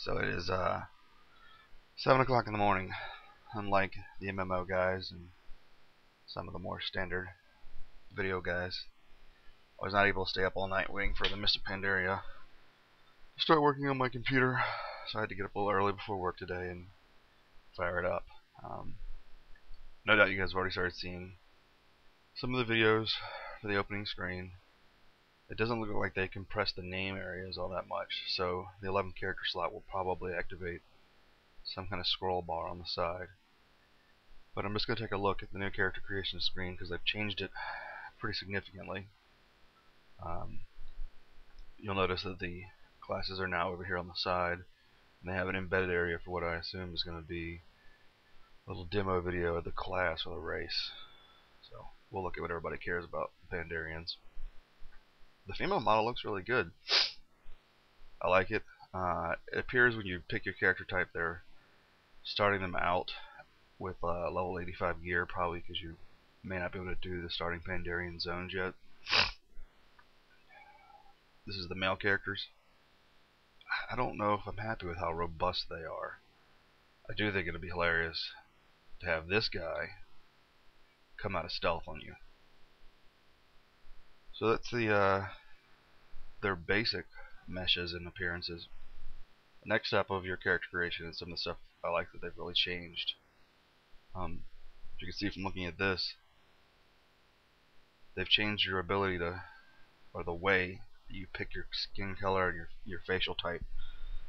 So it is 7 o'clock in the morning. Unlike the MMO guys and some of the more standard video guys, I was not able to stay up all night waiting for the Mist of Pandaria to start working on my computer, so I had to get up a little early before work today and fire it up. No doubt you guys have already started seeing some of the videos for the opening screen. It doesn't look like they compress the name areas all that much, so the 11 character slot will probably activate some kind of scroll bar on the side. But I'm just going to take a look at the new character creation screen because they've changed it pretty significantly. You'll notice that the classes are now over here on the side, and they have an embedded area for what I assume is going to be a little demo video of the class or the race. So we'll look at what everybody cares about, the Pandarians. The female model looks really good. I like it. It appears when you pick your character type, they're starting them out with level 85 gear, probably because you may not be able to do the starting Pandarian zones yet. This is the male characters. I don't know if I'm happy with how robust they are. I do think it'll be hilarious to have this guy come out of stealth on you. So that's their basic meshes and appearances. The next step of your character creation is some of the stuff I like that they've really changed. You can see from looking at this, they've changed your ability to, or the way you pick your skin color and your facial type.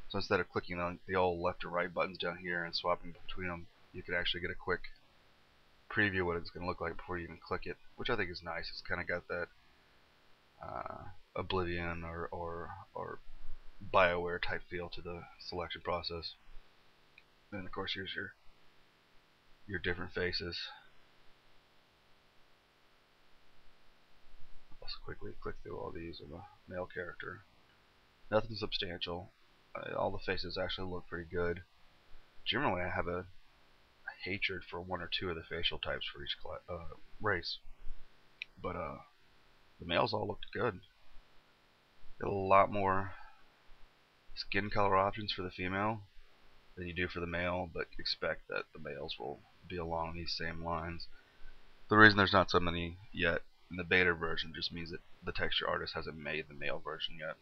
So instead of clicking on the old left or right buttons down here and swapping between them, you can actually get a quick preview of what it's going to look like before you even click it, which I think is nice. It's kind of got that Oblivion or BioWare type feel to the selection process. And of course, here's your different faces. Let's quickly click through all these on the male character. Nothing substantial. All the faces actually look pretty good. Generally, I have a hatred for one or two of the facial types for each race, but the males all looked good. Got a lot more skin color options for the female than you do for the male, but expect that the males will be along these same lines. The reason there's not so many yet in the beta version just means that the texture artist hasn't made the male version yet.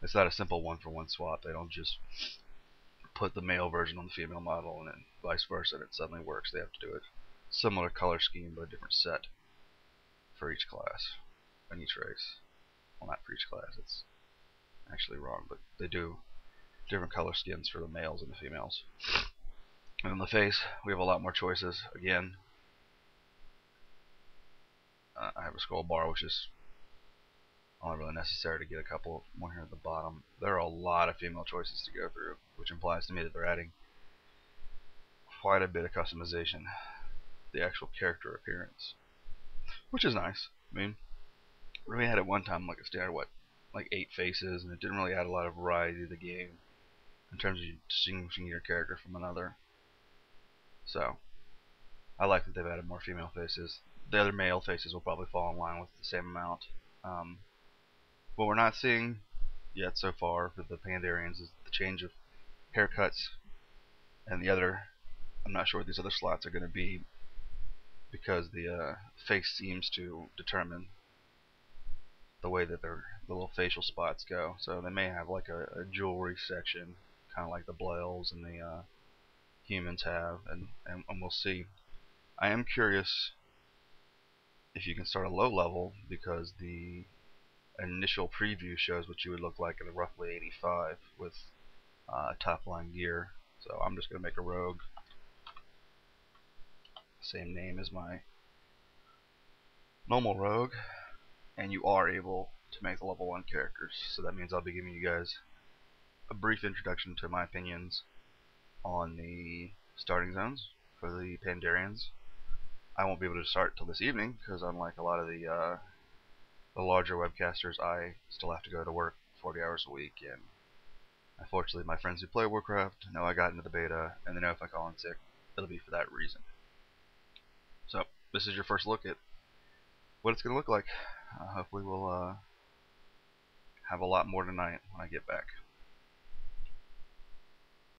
It's not a simple one-for-one swap. They don't just put the male version on the female model and then vice versa and it suddenly works. They have to do it similar color scheme but a different set for each class and each race. Well, not for each class, it's actually wrong, but they do different color skins for the males and the females. And in the face, we have a lot more choices. Again, I have a scroll bar, which is only really necessary to get a couple more here at the bottom. There are a lot of female choices to go through, which implies to me that they're adding quite a bit of customization to the actual character appearance, which is nice. I mean, we had at one time like a standard, like 8 faces, and it didn't really add a lot of variety to the game in terms of distinguishing your character from another. So I like that they've added more female faces. The other male faces will probably fall in line with the same amount. What we're not seeing yet so far for the Pandarians is the change of haircuts, and the other, I'm not sure what these other slots are going to be because the face seems to determine the way that the little facial spots go. So they may have like a jewelry section, kind of like the Blales and the humans have, and we'll see. I am curious if you can start a low level because the initial preview shows what you would look like at a roughly 85 with top line gear. So I'm just going to make a rogue, same name as my normal rogue, and you are able to make the level 1 characters. So that means I'll be giving you guys a brief introduction to my opinions on the starting zones for the Pandarians. I won't be able to start till this evening because unlike a lot of the larger webcasters, I still have to go to work 40 hours a week, and unfortunately my friends who play Warcraft know I got into the beta, and they know if I call in sick, it'll be for that reason. So this is your first look at what it's going to look like. Hopefully we'll have a lot more tonight when I get back.